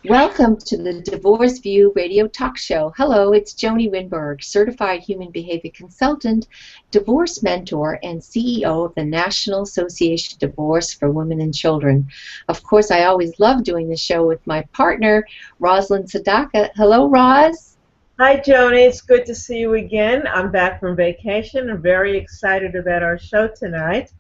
Welcome to the Divorce View radio talk show. Hello, it's Joanie Winberg, certified human behavior consultant, divorce mentor, and CEO of the National Association Divorce for Women and Children. Of course, I always love doing the show with my partner, Rosalind Sadaka. Hello, Roz. Hi, Joanie. It's good to see you again. I'm back from vacation. I'm very excited about our show tonight.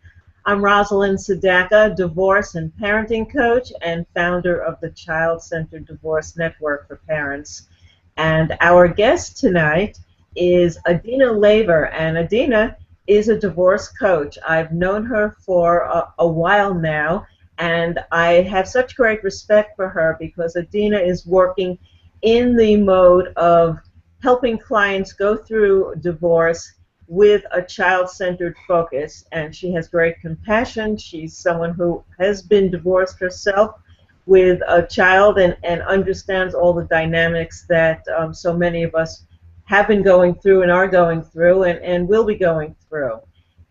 I'm Rosalind Sadaka, divorce and parenting coach and founder of the Child-Centered Divorce Network for Parents. And our guest tonight is Adina Laver, and Adina is a divorce coach. I've known her for a while now, and I have such great respect for her because Adina is working in the mode of helping clients go through divorce with a child-centered focus, and she has great compassion. She's someone who has been divorced herself with a child and understands all the dynamics that so many of us have been going through and are going through and will be going through.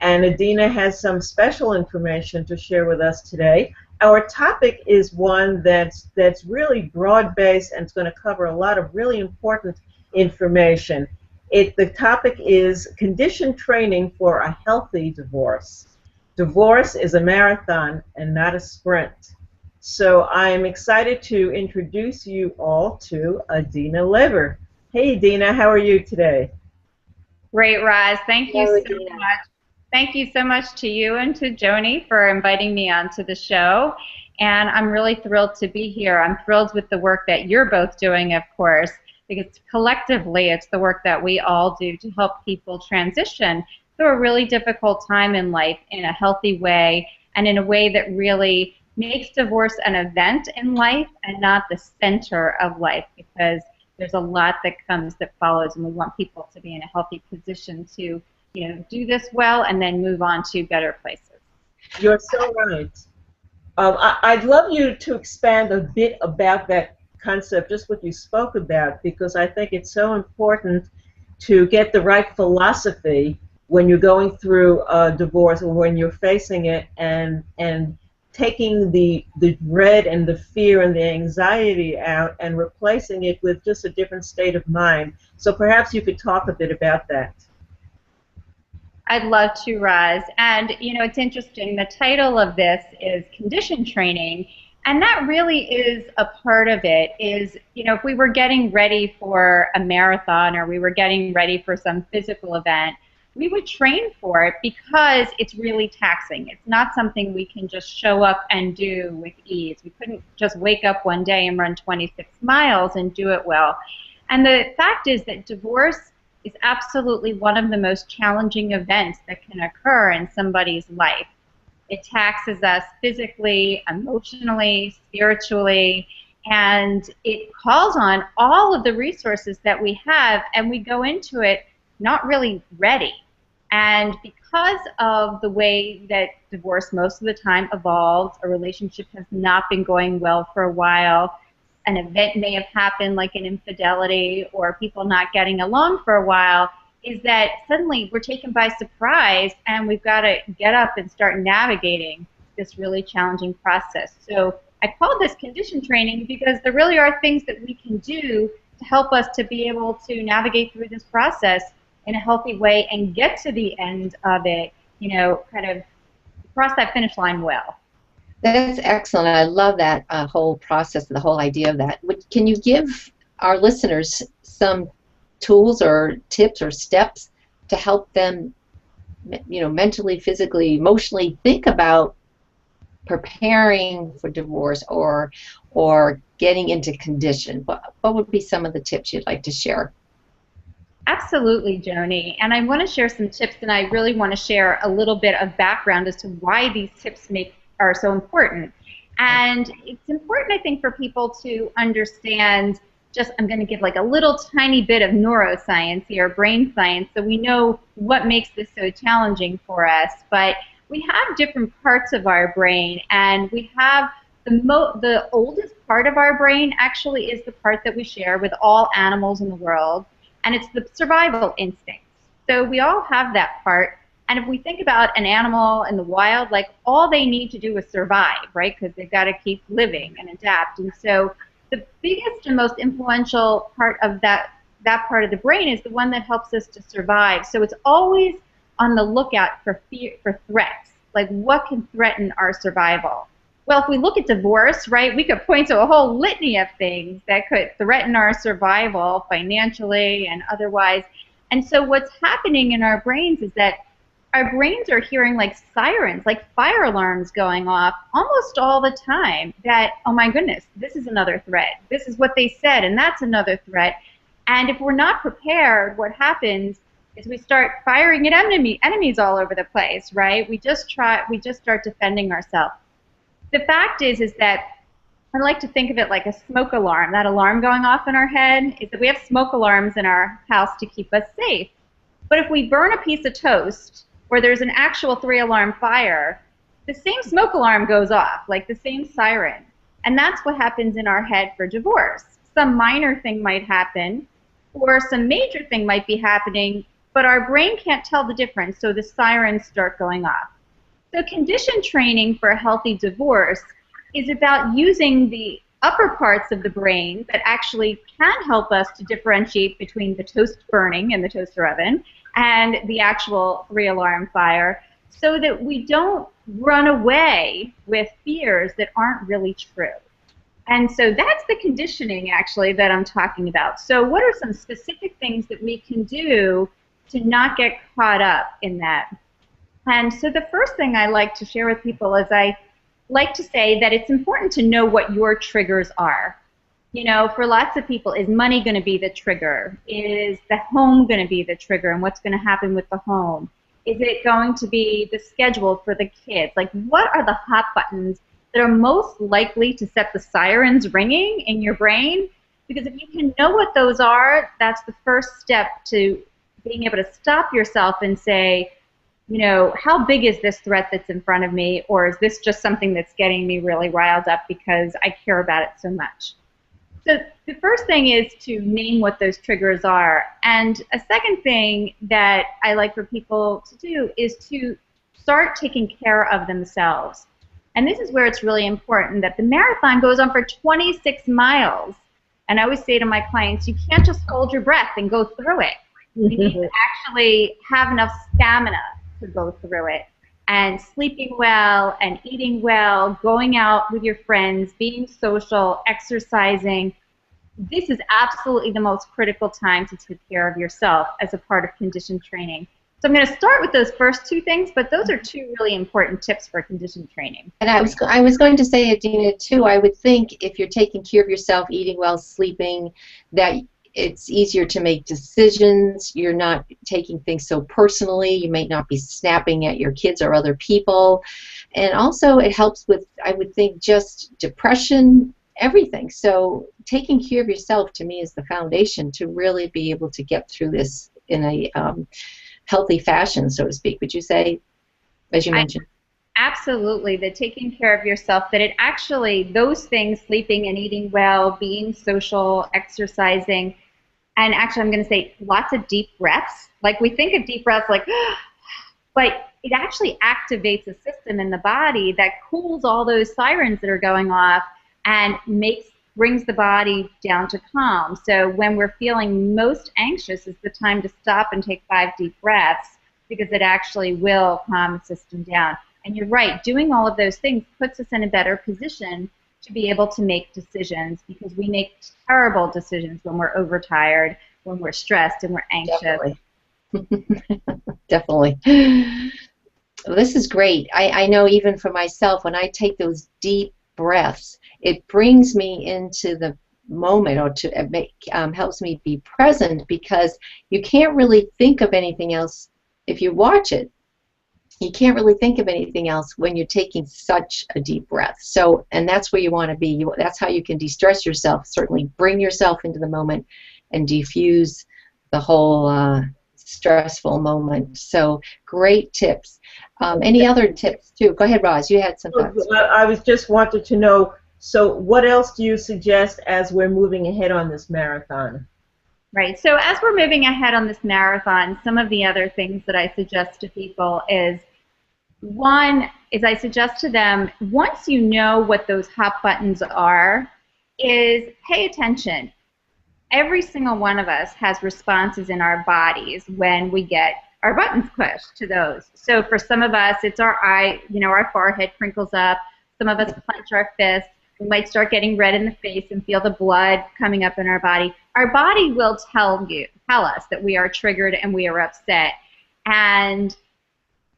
And Adina has some special information to share with us today. Our topic is one that's really broad-based and it's going to cover a lot of really important information. The topic is condition training for a healthy divorce. Divorce is a marathon and not a sprint. So I'm excited to introduce you all to Adina Laver. Hey, Adina, how are you today? Great, Roz. Thank you Hello, so Adina. much. Thank you so much to you and to Joanie for inviting me onto the show. And I'm really thrilled to be here. I'm thrilled with the work that you're both doing, of course, because collectively it's the work that we all do to help people transition through a really difficult time in life in a healthy way and in a way that really makes divorce an event in life and not the center of life, because there's a lot that follows, and we want people to be in a healthy position to do this well and then move on to better places. You're so right. I'd love you to expand a bit about that concept, just what you spoke about, because I think it's so important to get the right philosophy when you're going through a divorce or when you're facing it, and taking the dread and the fear and the anxiety out and replacing it with just a different state of mind. So perhaps you could talk a bit about that. I'd love to, Roz. And it's interesting. The title of this is condition training. And that really is a part of it. Is, if we were getting ready for a marathon or we were getting ready for some physical event, we would train for it because it's really taxing. It's not something we can just show up and do with ease. We couldn't just wake up one day and run 26 miles and do it well. And the fact is that divorce is absolutely one of the most challenging events that can occur in somebody's life. It taxes us physically, emotionally, spiritually, and it calls on all of the resources that we have, and we go into it not really ready. And because of the way that divorce most of the time evolves, a relationship has not been going well for a while, an event may have happened like an infidelity or people not getting along for a while, is that suddenly we're taken by surprise and we've got to get up and start navigating this really challenging process. So I call this condition training because there really are things that we can do to help us to be able to navigate through this process in a healthy way and get to the end of it, kind of cross that finish line well. That's excellent. I love that whole process, the whole idea of that. Can you give our listeners some tools or tips or steps to help them, mentally, physically, emotionally think about preparing for divorce or getting into condition? What would be some of the tips you'd like to share? Absolutely, Joanie. And I want to share some tips, and I really want to share a little bit of background as to why these tips are so important. And it's important, I think, for people to understand, I'm going to give like a little tiny bit of neuroscience here, brain science, so we know what makes this so challenging for us. But we have different parts of our brain, and we have the oldest part of our brain actually is the part that we share with all animals in the world, and it's the survival instinct. So we all have that part. And if we think about an animal in the wild, like all they need to do is survive, right? Because they've got to keep living and adapt. And so the biggest and most influential part of that part of the brain is the one that helps us to survive. So it's always on the lookout for threats, like what can threaten our survival. Well, if we look at divorce, right, we could point to a whole litany of things that could threaten our survival financially and otherwise. And so what's happening in our brains is that our brains are hearing like sirens, like fire alarms going off almost all the time that, oh my goodness, this is another threat. This is what they said, and that's another threat. And if we're not prepared, what happens is we start firing at enemies all over the place, right? We just start defending ourselves. The fact is that I like to think of it like a smoke alarm. That alarm going off in our head is that we have smoke alarms in our house to keep us safe. But if we burn a piece of toast or there's an actual 3-alarm fire, the same smoke alarm goes off, like the same siren. And that's what happens in our head for divorce. Some minor thing might happen, or some major thing might be happening, but our brain can't tell the difference, so the sirens start going off. So condition training for a healthy divorce is about using the upper parts of the brain that actually can help us to differentiate between the toast burning in the toaster oven and the actual 3-alarm fire, so that we don't run away with fears that aren't really true. And so that's the conditioning, actually, that I'm talking about. So what are some specific things that we can do to not get caught up in that? And so the first thing I like to share with people is I like to say that it's important to know what your triggers are. You know, for lots of people, is money going to be the trigger? Is the home going to be the trigger, and what's going to happen with the home? Is it going to be the schedule for the kids? Like, what are the hot buttons that are most likely to set the sirens ringing in your brain? Because if you can know what those are, that's the first step to being able to stop yourself and say, you know, how big is this threat that's in front of me, or is this just something that's getting me really riled up because I care about it so much? So the first thing is to name what those triggers are. And a second thing that I like for people to do is to start taking care of themselves. And this is where it's really important that the marathon goes on for 26 miles. And I always say to my clients, you can't just hold your breath and go through it. You need to actually have enough stamina to go through it. And sleeping well and eating well, going out with your friends, being social, exercising. This is absolutely the most critical time to take care of yourself as a part of condition training. So I'm going to start with those first two things, but those are two really important tips for condition training. And I was going to say, Adina, too, I would think if you're taking care of yourself, eating well, sleeping, that it's easier to make decisions. You're not taking things so personally. You may not be snapping at your kids or other people. And also it helps with, I would think, just depression, everything. So taking care of yourself, to me, is the foundation to really be able to get through this in a healthy fashion, so to speak. Would you say, as you mentioned? Absolutely, that taking care of yourself, that it actually, those things, sleeping and eating well, being social, exercising, and actually I'm going to say lots of deep breaths. Like, we think of deep breaths like, but it actually activates a system in the body that cools all those sirens that are going off and brings the body down to calm. So when we're feeling most anxious is the time to stop and take 5 deep breaths, because it actually will calm the system down. And you're right, doing all of those things puts us in a better position to be able to make decisions, because we make terrible decisions when we're overtired, when we're stressed, and we're anxious. Definitely. Definitely. Well, this is great. I know even for myself, when I take those deep breaths, it brings me into the moment, or helps me be present, because you can't really think of anything else if you watch it. You can't really think of anything else when you're taking such a deep breath. So, and that's where you want to be. That's how you can de-stress yourself, certainly bring yourself into the moment and diffuse the whole stressful moment. So, great tips. Any other tips, too? Go ahead, Roz. You had some thoughts. I was just wanted to know, so what else do you suggest as we're moving ahead on this marathon? Right. So as we're moving ahead on this marathon, some of the other things that I suggest to people is, one is I suggest to them, once you know what those hot buttons are, is pay attention. Every single one of us has responses in our bodies when we get our buttons pushed to those. So for some of us, it's our eye, our forehead crinkles up. Some of us clench our fists. We might start getting red in the face and feel the blood coming up in our body. Our body will tell us that we are triggered and we are upset. And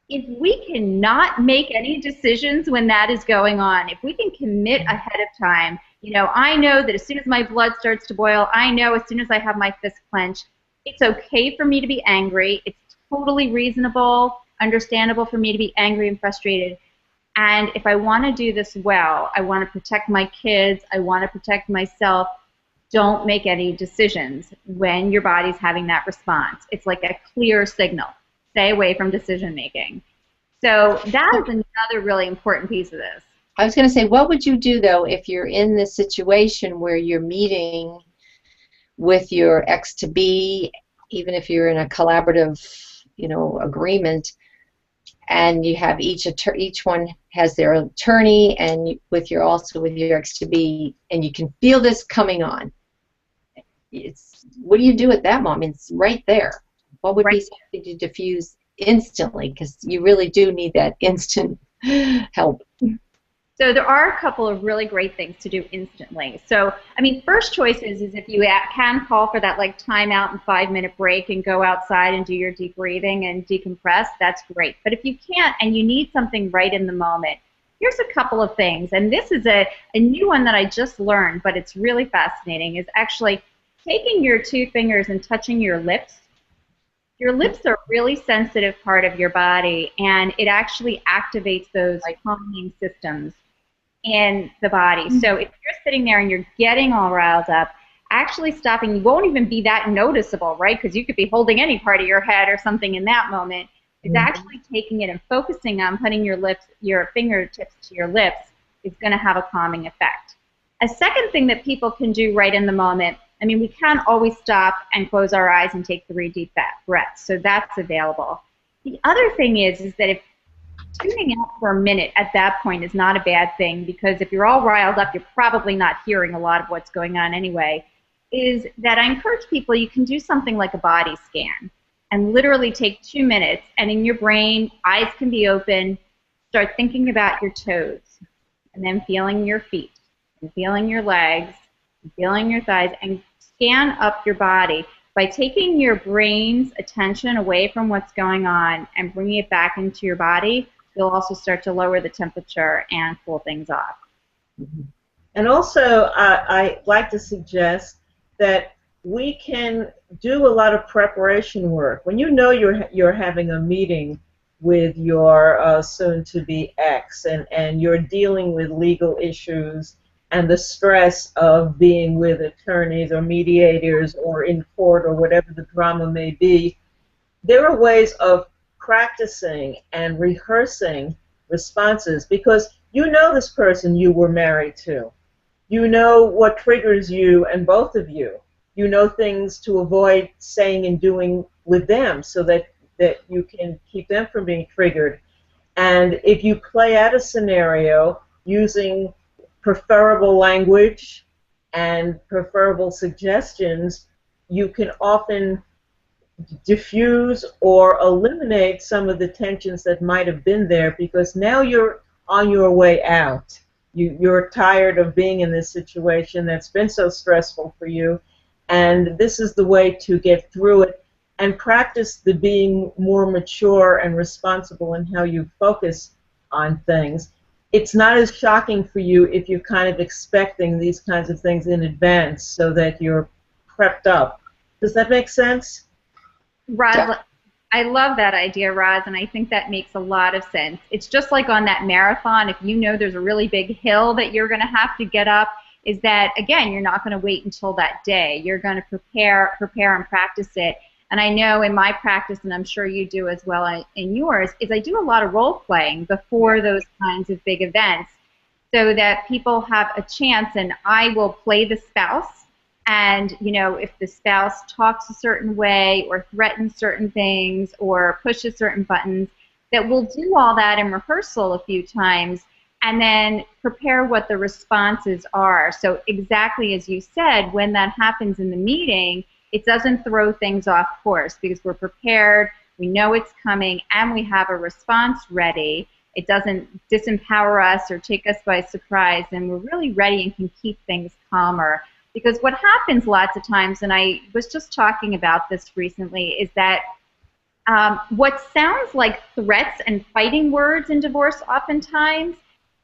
if we cannot make any decisions when that is going on, if we can commit ahead of time, I know that as soon as my blood starts to boil, I know as soon as I have my fist clenched, it's okay for me to be angry. It's totally reasonable, understandable for me to be angry and frustrated. And if I want to do this well, I want to protect my kids, I want to protect myself, don't make any decisions when your body's having that response. It's like a clear signal. Stay away from decision making. So that is another really important piece of this. I was going to say, what would you do, though, if you're in this situation where you're meeting with your ex-to-be, even if you're in a collaborative, agreement, and you have each one has their attorney, and also with your ex-to-be, and you can feel this coming on. What do you do at that moment? It's right there. What would be something to diffuse instantly? Because you really do need that instant help. So there are a couple of really great things to do instantly. So, first choice is if you can call for that timeout and 5-minute break and go outside and do your deep breathing and decompress, that's great. But if you can't and you need something right in the moment, here's a couple of things. And this is a new one that I just learned, but it's really fascinating, is actually taking your 2 fingers and touching your lips. Your lips are a really sensitive part of your body, and it actually activates those calming systems in the body. So if you're sitting there and you're getting all riled up, actually stopping, you won't even be that noticeable, right? Because you could be holding any part of your head or something in that moment. Is actually taking it and focusing on putting your fingertips to your lips is going to have a calming effect. A second thing that people can do right in the moment, we can always stop and close our eyes and take 3 deep breaths, so that's available. The other thing is that if tuning out for a minute at that point is not a bad thing, because if you're all riled up, you're probably not hearing a lot of what's going on anyway, is that I encourage people, you can do something like a body scan and literally take 2 minutes, and in your brain, eyes can be open, start thinking about your toes, and then feeling your feet, and feeling your legs, and feeling your thighs, and scan up your body. By taking your brain's attention away from what's going on and bringing it back into your body, you'll also start to lower the temperature and cool things off. And also, I like to suggest that we can do a lot of preparation work. When you're having a meeting with your soon-to-be ex, and you're dealing with legal issues and the stress of being with attorneys or mediators or in court or whatever the drama may be, there are ways of practicing and rehearsing responses, because you know this person you were married to. You know what triggers you and both of you. You know things to avoid saying and doing with them so that you can keep them from being triggered. And if you play out a scenario using preferable language and preferable suggestions, you can often diffuse or eliminate some of the tensions that might have been there, because now you're on your way out. You're tired of being in this situation that's been so stressful for you, and this is the way to get through it and practice the being more mature and responsible in how you focus on things. It's not as shocking for you if you're kind of expecting these kinds of things in advance so that you're prepped up. Does that make sense? Roz, I love that idea, Roz, and I think that makes a lot of sense. It's just like on that marathon, if you know there's a really big hill that you're going to have to get up, is that, again, you're not going to wait until that day. You're going to prepare and practice it. And I know in my practice, and I'm sure you do as well in yours, is I do a lot of role playing before those kinds of big events so that people have a chance, and I will play the spouse. And, if the spouse talks a certain way or threatens certain things or pushes certain buttons, that we'll do all that in rehearsal a few times and then prepare what the responses are. So exactly as you said, when that happens in the meeting, it doesn't throw things off course because we're prepared, we know it's coming, and we have a response ready. It doesn't disempower us or take us by surprise, and we're really ready and can keep things calmer. Because what happens lots of times, and I was just talking about this recently, is that what sounds like threats and fighting words in divorce oftentimes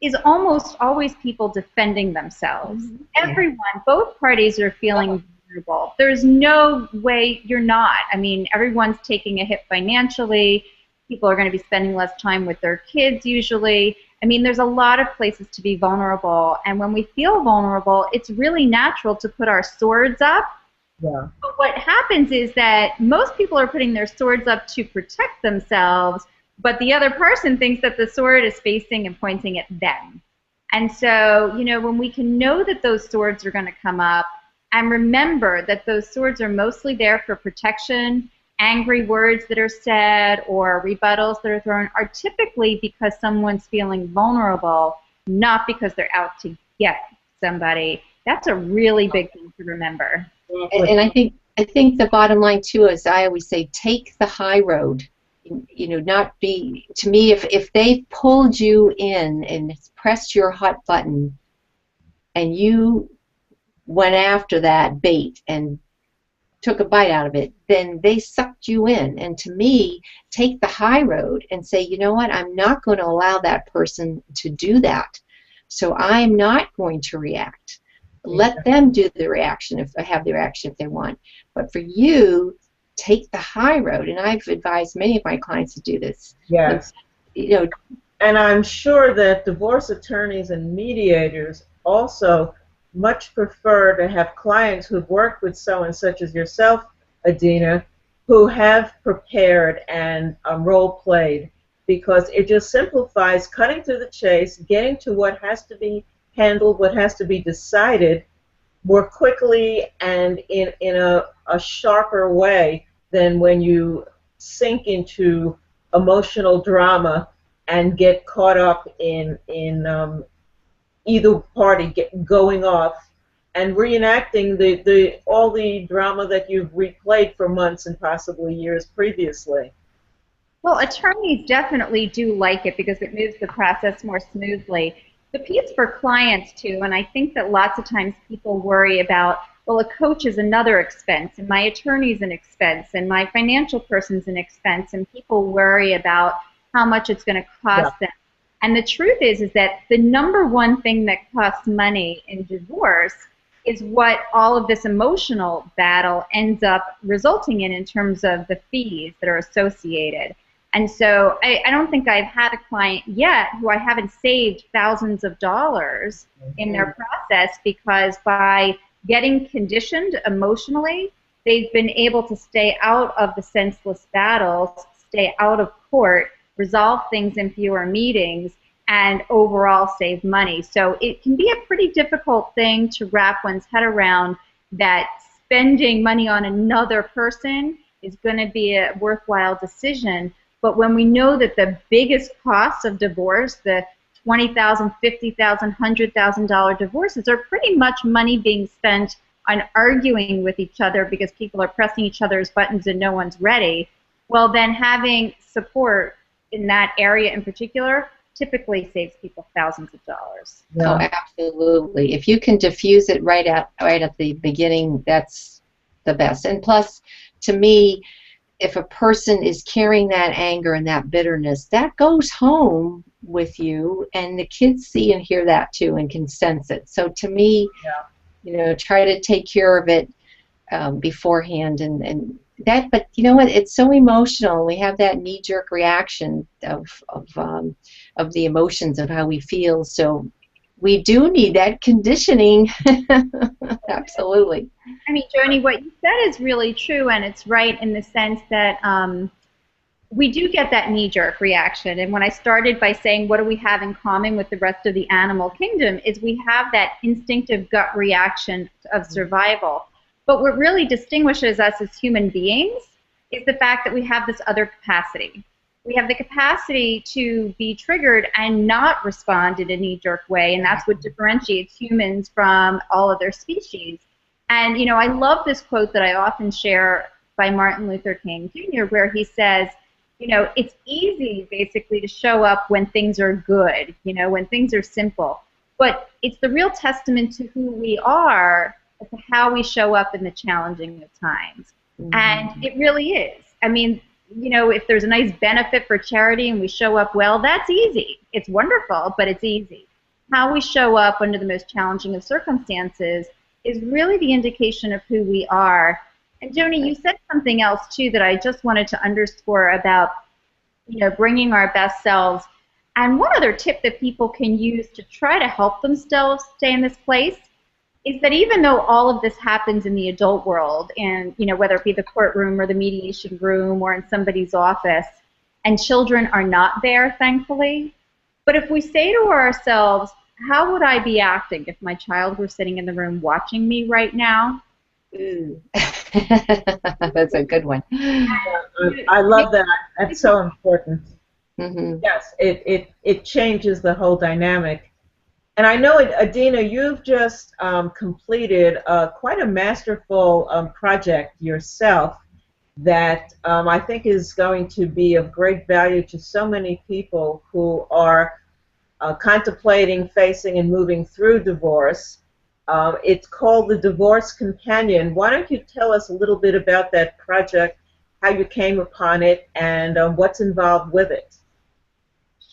is almost always people defending themselves. Mm-hmm. Everyone, both parties are feeling vulnerable. There's no way you're not. I mean, everyone's taking a hit financially. People are going to be spending less time with their kids usually. I mean, there's a lot of places to be vulnerable. And when we feel vulnerable, it's really natural to put our swords up. Yeah. But what happens is that most people are putting their swords up to protect themselves, but the other person thinks that the sword is facing and pointing at them. And so, you know, when we can know that those swords are going to come up, and remember that those swords are mostly there for protection, angry words that are said or rebuttals that are thrown are typically because someone's feeling vulnerable, not because they're out to get somebody. That's a really big thing to remember. And I think the bottom line too is, I always say, take the high road. You know, not be, to me, if they pulled you in and pressed your hot button and you went after that bait and took a bite out of it, then they sucked you in. And to me, take the high road and say, you know what, I'm not going to allow that person to do that. So I'm not going to react. Let them do the reaction if they have the reaction if they want. But for you, take the high road. And I've advised many of my clients to do this. Yes. You know, and I'm sure that divorce attorneys and mediators also much prefer to have clients who've worked with someone such as yourself, Adina, who have prepared and role played, because it just simplifies cutting to the chase, getting to what has to be handled, what has to be decided more quickly and in a sharper way than when you sink into emotional drama and get caught up in either party going off and reenacting all the drama that you've replayed for months and possibly years previously. Well, attorneys definitely do like it because it moves the process more smoothly. The piece for clients too, and I think that lots of times people worry about, well, a coach is another expense, and my attorney's an expense, and my financial person's an expense, and people worry about how much it's going to cost them. And the truth is that the number one thing that costs money in divorce is what all of this emotional battle ends up resulting in terms of the fees that are associated. And so I don't think I've had a client yet who I haven't saved thousands of dollars in their process, because by getting conditioned emotionally, they've been able to stay out of the senseless battles, stay out of court, resolve things in fewer meetings, and overall save money. So it can be a pretty difficult thing to wrap one's head around, that spending money on another person is going to be a worthwhile decision. But when we know that the biggest costs of divorce, the $20,000, $50,000, $100,000 divorces, are pretty much money being spent on arguing with each other because people are pressing each other's buttons and no one's ready, well, then having support in that area in particular typically saves people thousands of dollars. Yeah. Oh, absolutely. If you can diffuse it right at the beginning, that's the best. And plus, to me, if a person is carrying that anger and that bitterness, that goes home with you, and the kids see and hear that too and can sense it. So to me, you know, try to take care of it beforehand, and that. But you know what? It's so emotional. We have that knee-jerk reaction of the emotions of how we feel. So we do need that conditioning. Absolutely. I mean, Joanie, what you said is really true, and it's right in the sense that we do get that knee-jerk reaction. And when I started by saying, what do we have in common with the rest of the animal kingdom, is we have that instinctive gut reaction of survival. But what really distinguishes us as human beings is the fact that we have this other capacity. we have the capacity to be triggered and not respond in a knee-jerk way, and that's what differentiates humans from all other species. And, you know, I love this quote that I often share by Martin Luther King Jr., where he says, you know, it's easy basically to show up when things are good, you know, when things are simple. But it's the real testament to who we are as to how we show up in the challenging of times. Mm-hmm. And it really is. I mean, you know, if there's a nice benefit for charity and we show up well, that's easy. It's wonderful, but it's easy. How we show up under the most challenging of circumstances is really the indication of who we are. And Joanie, you said something else too that I just wanted to underscore about, you know, bringing our best selves. And one other tip that people can use to try to help themselves stay in this place is that even though all of this happens in the adult world, and, you know, whether it be the courtroom or the mediation room or in somebody's office, and children are not there, thankfully, but if we say to ourselves, how would I be acting if my child were sitting in the room watching me right now? That's a good one. I love that. That's so important. Mm-hmm. Yes, it changes the whole dynamic. And I know, Adina, you've just completed quite a masterful project yourself that I think is going to be of great value to so many people who are contemplating, facing, and moving through divorce. It's called the Divorce Companion. Why don't you tell us a little bit about that project, how you came upon it, and what's involved with it?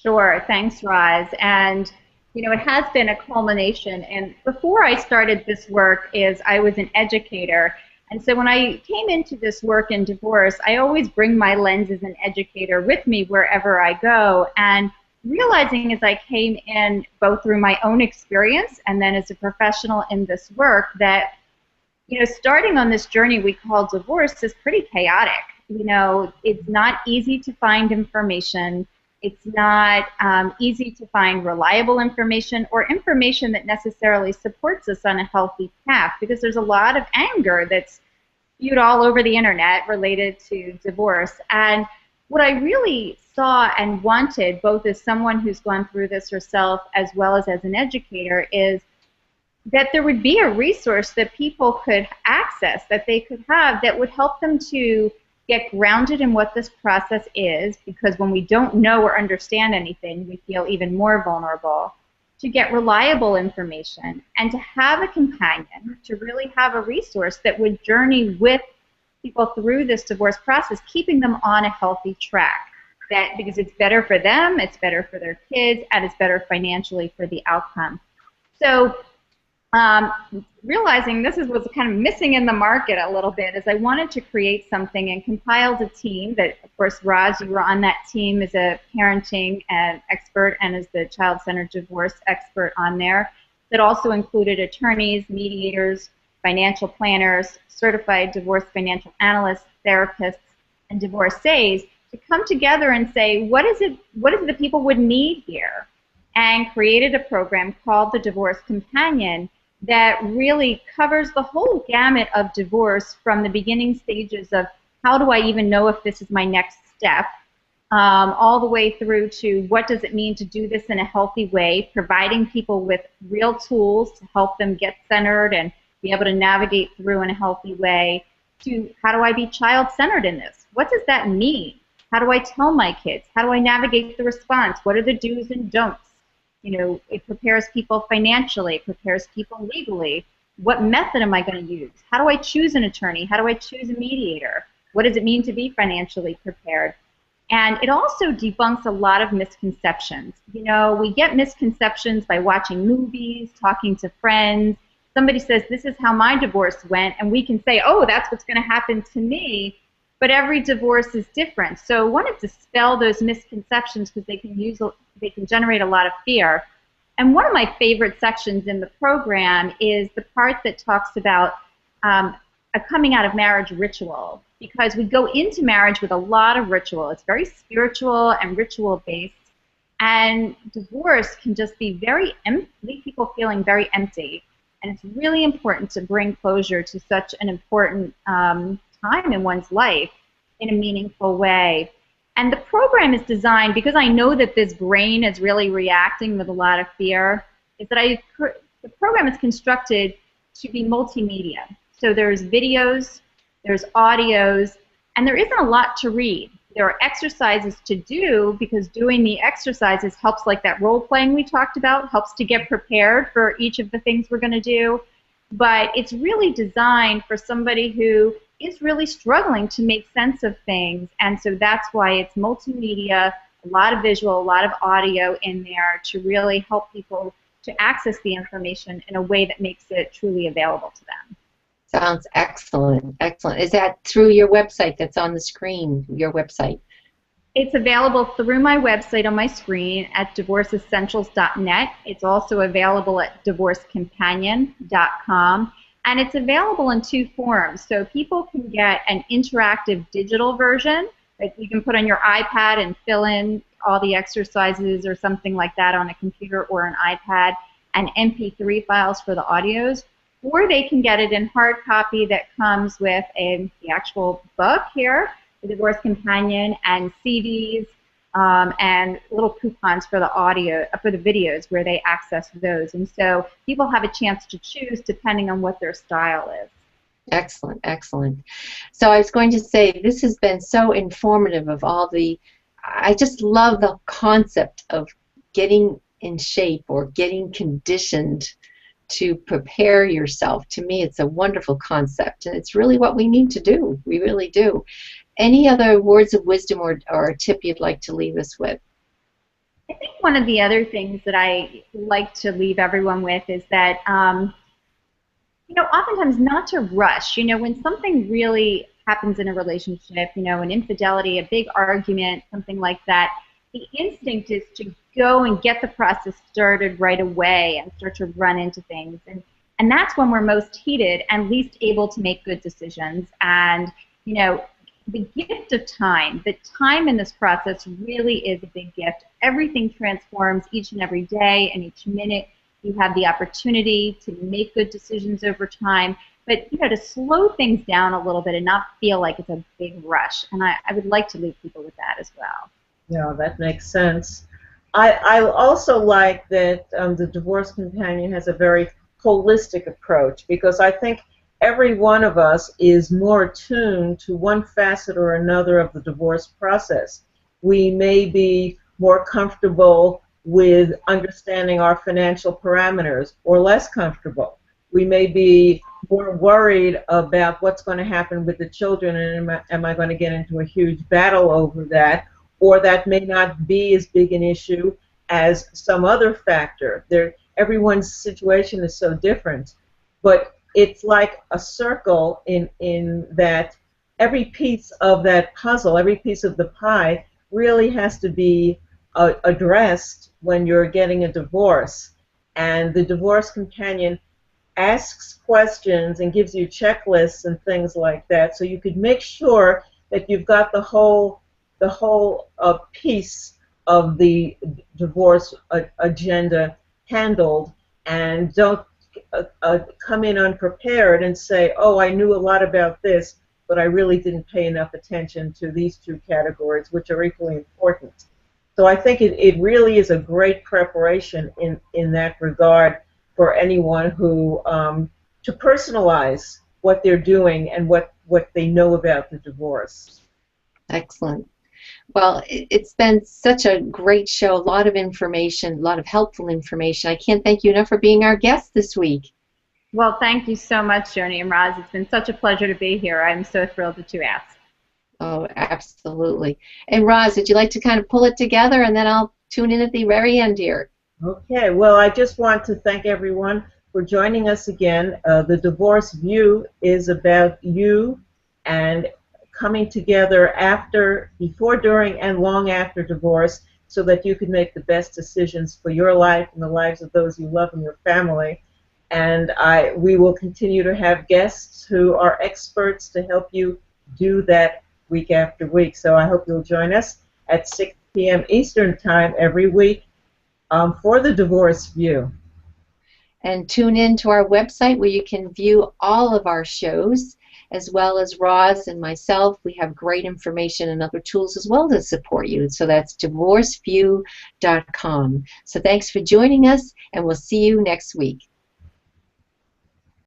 Sure. Thanks, Roz. And you know, it has been a culmination. And before I started this work, I was an educator. And so when I came into this work in divorce, I always bring my lens as an educator with me wherever I go. And realizing as I came in, both through my own experience and then as a professional in this work, that, you know, starting on this journey we call divorce is pretty chaotic. You know, it's not easy to find information. It's not easy to find reliable information or information that necessarily supports us on a healthy path, because there's a lot of anger that's spewed all over the internet related to divorce. And what I really saw and wanted, both as someone who's gone through this herself as well as an educator, is that there would be a resource that people could access, that they could have, that would help them to get grounded in what this process is, because when we don't know or understand anything, we feel even more vulnerable, to get reliable information, and to have a companion, to really have a resource that would journey with people through this divorce process, keeping them on a healthy track. That because it's better for them, it's better for their kids, and it's better financially for the outcome. So realizing this was kind of missing in the market a little bit, as I wanted to create something and compiled a team that, of course, Roz, you were on that team as a parenting expert and as the child-centered divorce expert on there, that also included attorneys, mediators, financial planners, certified divorce financial analysts, therapists, and divorcees, to come together and say, what is it that people would need here? And created a program called the Divorce Companion that really covers the whole gamut of divorce, from the beginning stages of how do I even know if this is my next step, all the way through to what does it mean to do this in a healthy way, providing people with real tools to help them get centered and be able to navigate through in a healthy way, to how do I be child-centered in this? What does that mean? How do I tell my kids? How do I navigate the response? What are the do's and don'ts? You know, it prepares people financially, it prepares people legally. What method am I going to use? How do I choose an attorney? How do I choose a mediator? What does it mean to be financially prepared? And it also debunks a lot of misconceptions. You know, we get misconceptions by watching movies, talking to friends. Somebody says, this is how my divorce went, and we can say, oh, that's what's going to happen to me. But every divorce is different. So I want to dispel those misconceptions, because they can generate a lot of fear. And one of my favorite sections in the program is the part that talks about a coming out of marriage ritual, because we go into marriage with a lot of ritual. It's very spiritual and ritual based, and divorce can just be leave people feeling very empty. And it's really important to bring closure to such an important time in one's life in a meaningful way. And the program is designed, because I know that this brain is really reacting with a lot of fear, is that the program is constructed to be multimedia. So there's videos, there's audios, and there isn't a lot to read. There are exercises to do, because doing the exercises helps, like that role playing we talked about, helps to get prepared for each of the things we're going to do. But it's really designed for somebody who is really struggling to make sense of things, and so that's why it's multimedia, a lot of visual, a lot of audio in there to really help people to access the information in a way that makes it truly available to them. Sounds excellent, excellent. Is that through your website that's on the screen, your website? It's available through my website on my screen at divorceessentials.net. It's also available at divorcecompanion.com. And it's available in two forms. So people can get an interactive digital version that you can put on your iPad and fill in all the exercises or something like that on a computer or an iPad, and MP3 files for the audios. Or they can get it in hard copy that comes with the actual book here, the Divorce Companion, and CDs, and little coupons for the audio, for the videos where they access those. And so people have a chance to choose depending on what their style is. Excellent, excellent. So I was going to say, this has been so informative of all the, I just love the concept of getting in shape or getting conditioned to prepare yourself. To me, it's a wonderful concept, and it's really what we need to do. We really do. Any other words of wisdom or a tip you'd like to leave us with? I think one of the other things that I like to leave everyone with is that, oftentimes not to rush. When something really happens in a relationship, an infidelity, a big argument, something like that, the instinct is to go and get the process started right away and start to run into things. And that's when we're most heated and least able to make good decisions. And, the gift of time, the time in this process really is a big gift. Everything transforms each and every day, and each minute you have the opportunity to make good decisions over time. But, to slow things down a little bit and not feel like it's a big rush. And I would like to leave people with that as well. Yeah, that makes sense. I also like that the Divorce Companion has a very holistic approach, because I think every one of us is more attuned to one facet or another of the divorce process. We may be more comfortable with understanding our financial parameters or less comfortable. We may be more worried about what's going to happen with the children, and am I going to get into a huge battle over that, or that may not be as big an issue as some other factor. Everyone's situation is so different, but it's like a circle in that every piece of that puzzle, every piece of the pie really has to be addressed when you're getting a divorce. And the Divorce Companion asks questions and gives you checklists and things like that, so you could make sure that you've got the whole piece of the divorce agenda handled, and don't come in unprepared and say, oh, I knew a lot about this, but I really didn't pay enough attention to these two categories, which are equally important. So I think it really is a great preparation in that regard for anyone who to personalize what they're doing and what they know about the divorce. Excellent. Well, it's been such a great show, a lot of information, a lot of helpful information. I can't thank you enough for being our guest this week. Well, thank you so much, Joanie and Roz. It's been such a pleasure to be here. I'm so thrilled that you asked. Oh, absolutely. And Roz, would you like to kind of pull it together, and then I'll tune in at the very end here? Okay. Well, I just want to thank everyone for joining us again. The Divorce View is about you and coming together before, during, and long after divorce, so that you can make the best decisions for your life and the lives of those you love and your family. And we will continue to have guests who are experts to help you do that week after week. So I hope you'll join us at 6 p.m. Eastern Time every week for the Divorce View. And tune in to our website where you can view all of our shows. as well as Roz and myself. We have great information and other tools as well to support you. So that's divorceview.com. So thanks for joining us, and we'll see you next week.